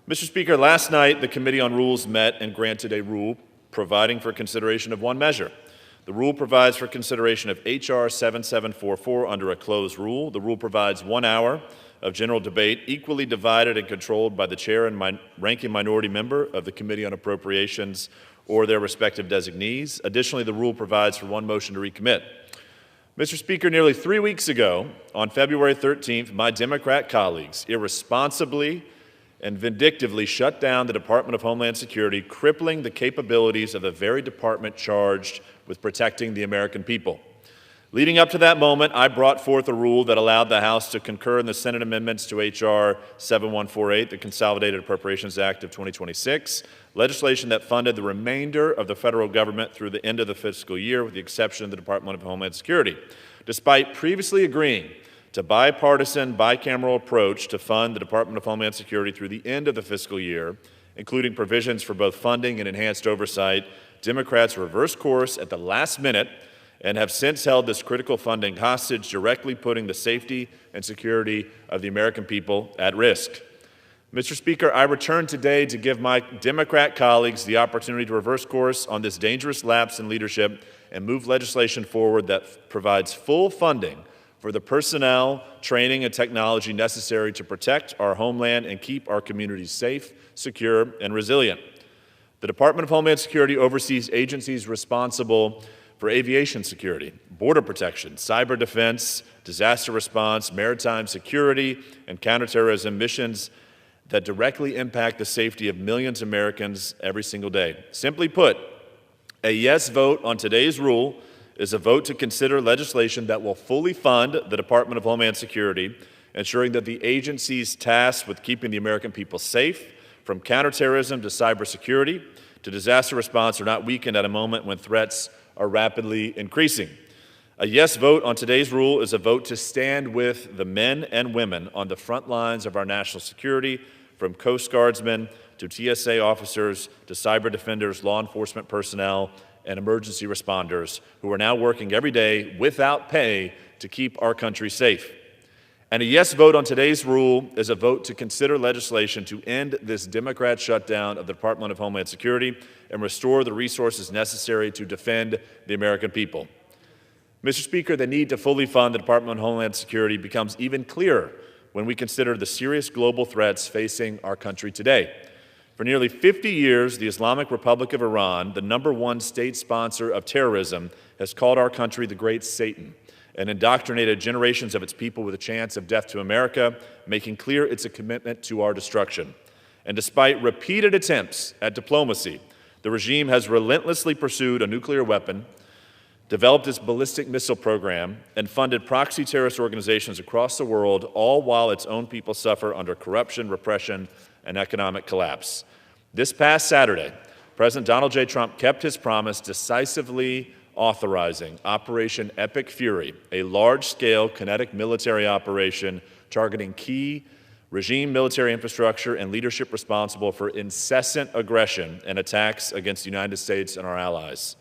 Mr. Speaker, last night the Committee on Rules met and granted a rule providing for consideration of one measure. The rule provides for consideration of H.R. 7744 under a closed rule. The rule provides 1 hour of general debate, equally divided and controlled by the chair and ranking minority member of the Committee on Appropriations or their respective designees. Additionally, the rule provides for one motion to recommit. Mr. Speaker, nearly 3 weeks ago, on February 13th, my Democrat colleagues irresponsibly and vindictively shut down the Department of Homeland Security, crippling the capabilities of the very department charged with protecting the American people. Leading up to that moment, I brought forth a rule that allowed the House to concur in the Senate amendments to H.R. 7148, the Consolidated Appropriations Act of 2026, legislation that funded the remainder of the federal government through the end of the fiscal year, with the exception of the Department of Homeland Security. Despite previously agreeing to bipartisan, bicameral approach to fund the Department of Homeland Security through the end of the fiscal year, including provisions for both funding and enhanced oversight, Democrats reversed course at the last minute and have since held this critical funding hostage, directly putting the safety and security of the American people at risk. Mr. Speaker, I return today to give my Democrat colleagues the opportunity to reverse course on this dangerous lapse in leadership and move legislation forward that provides full funding for the personnel, training, and technology necessary to protect our homeland and keep our communities safe, secure, and resilient. The Department of Homeland Security oversees agencies responsible for aviation security, border protection, cyber defense, disaster response, maritime security, and counterterrorism missions that directly impact the safety of millions of Americans every single day. Simply put, a yes vote on today's rule is a vote to consider legislation that will fully fund the Department of Homeland Security, ensuring that the agencies tasked with keeping the American people safe, from counterterrorism to cybersecurity to disaster response, are not weakened at a moment when threats are rapidly increasing. A yes vote on today's rule is a vote to stand with the men and women on the front lines of our national security, from Coast Guardsmen to TSA officers to cyber defenders, law enforcement personnel, and emergency responders who are now working every day without pay to keep our country safe. And a yes vote on today's rule is a vote to consider legislation to end this Democrat shutdown of the Department of Homeland Security and restore the resources necessary to defend the American people. Mr. Speaker, the need to fully fund the Department of Homeland Security becomes even clearer when we consider the serious global threats facing our country today. For nearly 50 years, the Islamic Republic of Iran, the #1 state sponsor of terrorism, has called our country the Great Satan and indoctrinated generations of its people with a chance of death to America, making clear it's a commitment to our destruction. And despite repeated attempts at diplomacy, the regime has relentlessly pursued a nuclear weapon, developed its ballistic missile program, and funded proxy terrorist organizations across the world, all while its own people suffer under corruption, repression, and economic collapse. This past Saturday, President Donald J. Trump kept his promise, decisively authorizing Operation Epic Fury, a large-scale kinetic military operation targeting key regime military infrastructure and leadership responsible for incessant aggression and attacks against the United States and our allies.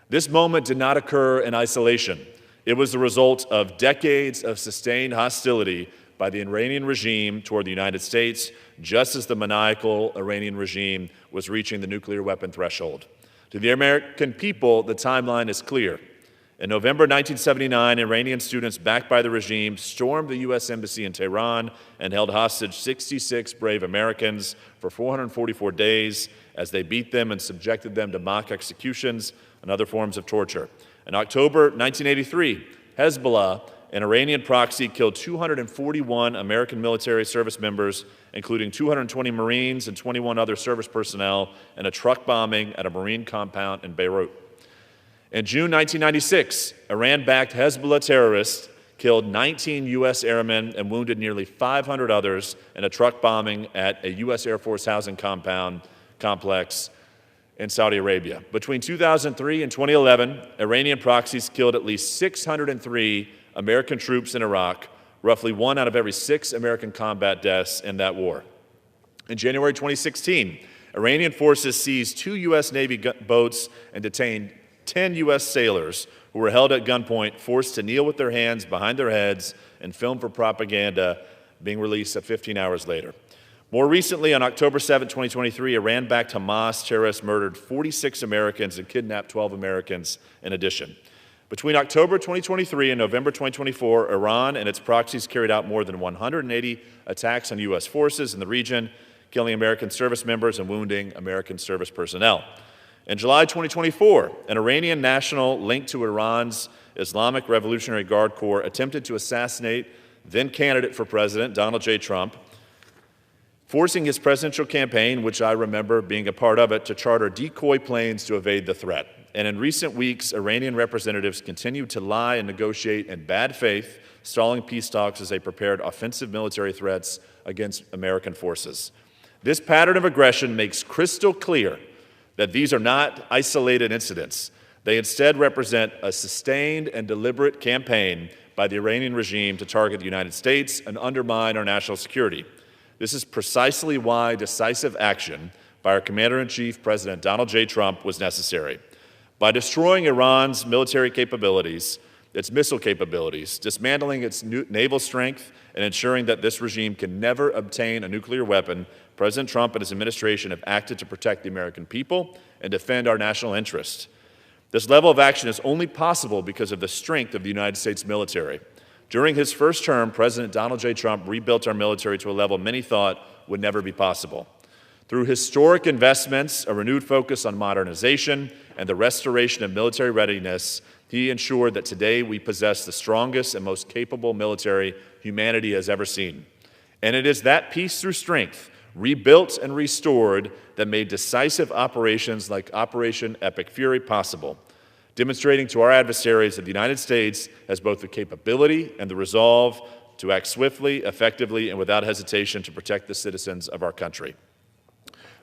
This moment did not occur in isolation. It was the result of decades of sustained hostility by the Iranian regime toward the United States, just as the maniacal Iranian regime was reaching the nuclear weapon threshold. To the American people, the timeline is clear. In November 1979, Iranian students backed by the regime stormed the U.S. Embassy in Tehran and held hostage 66 brave Americans for 444 days as they beat them and subjected them to mock executions and other forms of torture. In October 1983, Hezbollah, an Iranian proxy, killed 241 American military service members, including 220 Marines and 21 other service personnel, in a truck bombing at a Marine compound in Beirut. In June 1996, Iran-backed Hezbollah terrorists killed 19 U.S. airmen and wounded nearly 500 others in a truck bombing at a U.S. Air Force housing complex in Saudi Arabia. Between 2003 and 2011, Iranian proxies killed at least 603 American troops in Iraq, roughly 1 out of every 6 American combat deaths in that war. In January 2016, Iranian forces seized 2 U.S. Navy boats and detained 10 U.S. sailors who were held at gunpoint, forced to kneel with their hands behind their heads and filmed for propaganda, being released 15 hours later. More recently, on October 7, 2023, Iran-backed Hamas terrorists murdered 46 Americans and kidnapped 12 Americans in addition. Between October 2023 and November 2024, Iran and its proxies carried out more than 180 attacks on U.S. forces in the region, killing American service members and wounding American service personnel. In July 2024, an Iranian national linked to Iran's Islamic Revolutionary Guard Corps attempted to assassinate then-candidate for president Donald J. Trump, forcing his presidential campaign, which I remember being a part of it, to charter decoy planes to evade the threat. And in recent weeks, Iranian representatives continued to lie and negotiate in bad faith, stalling peace talks as they prepared offensive military threats against American forces. This pattern of aggression makes crystal clear that these are not isolated incidents. They instead represent a sustained and deliberate campaign by the Iranian regime to target the United States and undermine our national security. This is precisely why decisive action by our Commander-in-Chief, President Donald J. Trump, was necessary. By destroying Iran's military capabilities, its missile capabilities, dismantling its naval strength, and ensuring that this regime can never obtain a nuclear weapon, President Trump and his administration have acted to protect the American people and defend our national interests. This level of action is only possible because of the strength of the United States military. During his first term, President Donald J. Trump rebuilt our military to a level many thought would never be possible. Through historic investments, a renewed focus on modernization, and the restoration of military readiness, he ensured that today we possess the strongest and most capable military humanity has ever seen. And it is that peace through strength, rebuilt and restored, that made decisive operations like Operation Epic Fury possible, demonstrating to our adversaries that the United States has both the capability and the resolve to act swiftly, effectively, and without hesitation to protect the citizens of our country.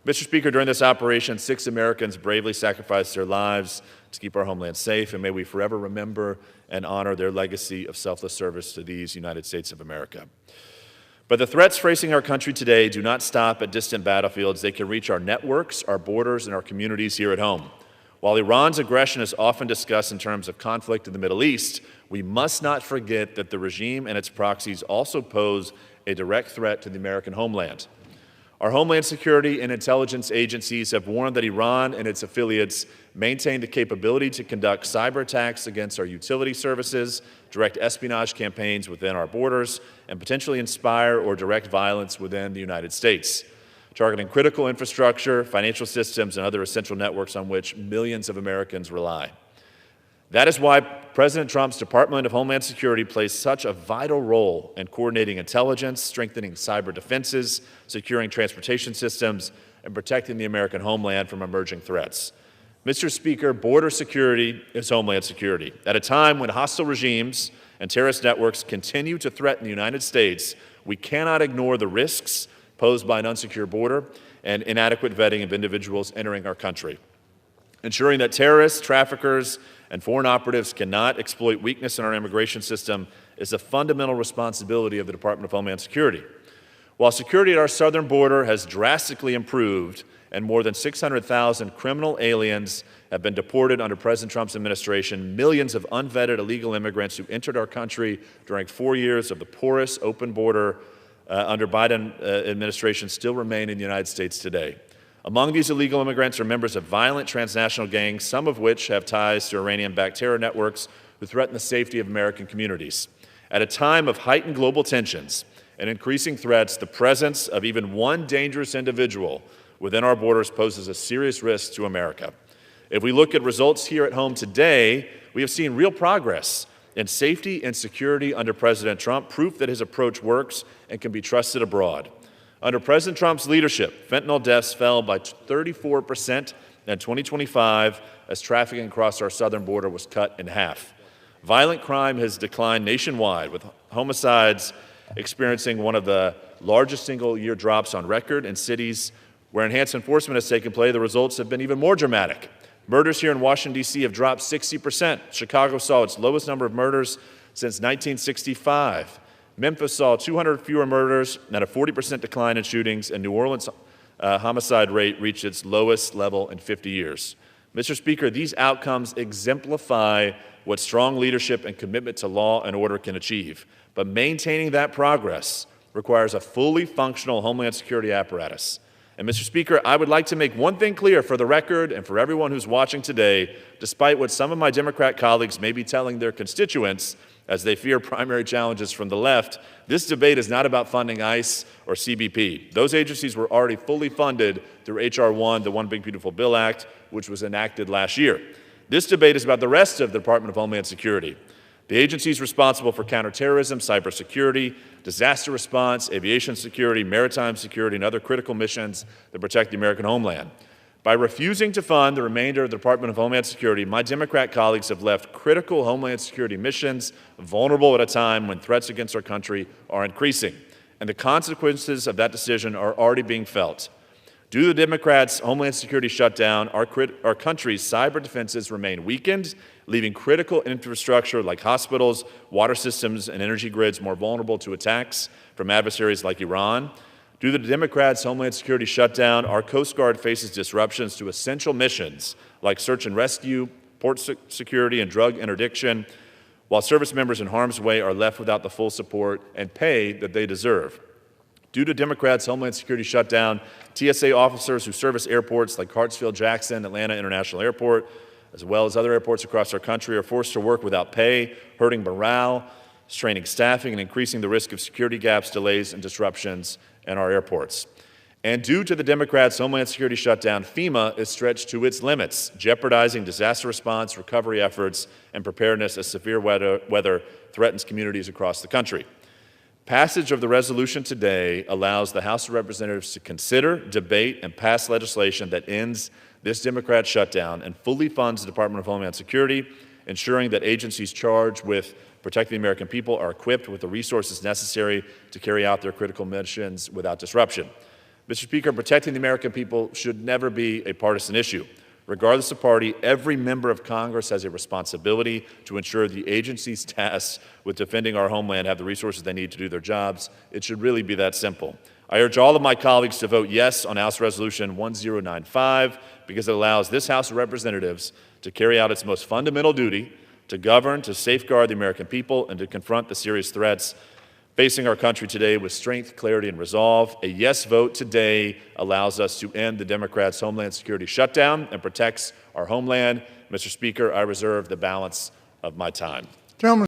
Mr. Speaker, during this operation, 6 Americans bravely sacrificed their lives to keep our homeland safe, and may we forever remember and honor their legacy of selfless service to these United States of America. But the threats facing our country today do not stop at distant battlefields. They can reach our networks, our borders, and our communities here at home. While Iran's aggression is often discussed in terms of conflict in the Middle East, we must not forget that the regime and its proxies also pose a direct threat to the American homeland. Our Homeland Security and intelligence agencies have warned that Iran and its affiliates maintain the capability to conduct cyber attacks against our utility services, direct espionage campaigns within our borders, and potentially inspire or direct violence within the United States, targeting critical infrastructure, financial systems, and other essential networks on which millions of Americans rely. That is why President Trump's Department of Homeland Security plays such a vital role in coordinating intelligence, strengthening cyber defenses, securing transportation systems, and protecting the American homeland from emerging threats. Mr. Speaker, border security is homeland security. At a time when hostile regimes and terrorist networks continue to threaten the United States, we cannot ignore the risks posed by an unsecure border and inadequate vetting of individuals entering our country. Ensuring that terrorists, traffickers, and foreign operatives cannot exploit weakness in our immigration system is a fundamental responsibility of the Department of Homeland Security. While security at our southern border has drastically improved and more than 600,000 criminal aliens have been deported under President Trump's administration, millions of unvetted illegal immigrants who entered our country during 4 years of the porous open border under Biden administration still remain in the United States today. Among these illegal immigrants are members of violent transnational gangs, some of which have ties to Iranian-backed terror networks who threaten the safety of American communities. At a time of heightened global tensions and increasing threats, the presence of even one dangerous individual within our borders poses a serious risk to America. If we look at results here at home today, we have seen real progress in safety and security under President Trump, proof that his approach works and can be trusted abroad. Under President Trump's leadership, fentanyl deaths fell by 34% in 2025 as trafficking across our southern border was cut in half. Violent crime has declined nationwide, with homicides experiencing one of the largest single-year drops on record. In cities where enhanced enforcement has taken place, the results have been even more dramatic. Murders here in Washington, D.C. have dropped 60%. Chicago saw its lowest number of murders since 1965. Memphis saw 200 fewer murders and a 40% decline in shootings, and New Orleans' homicide rate reached its lowest level in 50 years. Mr. Speaker, these outcomes exemplify what strong leadership and commitment to law and order can achieve. But maintaining that progress requires a fully functional Homeland Security apparatus. And Mr. Speaker, I would like to make one thing clear for the record and for everyone who's watching today, despite what some of my Democrat colleagues may be telling their constituents as they fear primary challenges from the left, this debate is not about funding ICE or CBP. Those agencies were already fully funded through H.R. 1, the One Big Beautiful Bill Act, which was enacted last year. This debate is about the rest of the Department of Homeland Security. The agencies responsible for counterterrorism, cybersecurity, disaster response, aviation security, maritime security, and other critical missions that protect the American homeland. By refusing to fund the remainder of the Department of Homeland Security, my Democrat colleagues have left critical Homeland Security missions vulnerable at a time when threats against our country are increasing. And the consequences of that decision are already being felt. Due to the Democrats' Homeland Security shutdown, our country's cyber defenses remain weakened, leaving critical infrastructure like hospitals, water systems, and energy grids more vulnerable to attacks from adversaries like Iran. Due to the Democrats' Homeland Security shutdown, our Coast Guard faces disruptions to essential missions like search and rescue, port security, and drug interdiction, while service members in harm's way are left without the full support and pay that they deserve. Due to Democrats' Homeland Security shutdown, TSA officers who service airports like Hartsfield-Jackson, Atlanta International Airport, as well as other airports across our country, are forced to work without pay, hurting morale, straining staffing, and increasing the risk of security gaps, delays, and disruptions in our airports. And due to the Democrats' Homeland Security shutdown, FEMA is stretched to its limits, jeopardizing disaster response, recovery efforts, and preparedness as severe weather threatens communities across the country. Passage of the resolution today allows the House of Representatives to consider, debate, and pass legislation that ends this Democrat shutdown and fully funds the Department of Homeland Security, ensuring that agencies charged with protecting the American people are equipped with the resources necessary to carry out their critical missions without disruption. Mr. Speaker, protecting the American people should never be a partisan issue. Regardless of party, every member of Congress has a responsibility to ensure the agencies tasked with defending our homeland have the resources they need to do their jobs. It should really be that simple. I urge all of my colleagues to vote yes on House Resolution 1095 because it allows this House of Representatives to carry out its most fundamental duty to govern, to safeguard the American people, and to confront the serious threats facing our country today with strength, clarity, and resolve. A yes vote today allows us to end the Democrats' Homeland Security shutdown and protects our homeland. Mr. Speaker, I reserve the balance of my time. Gentlemen.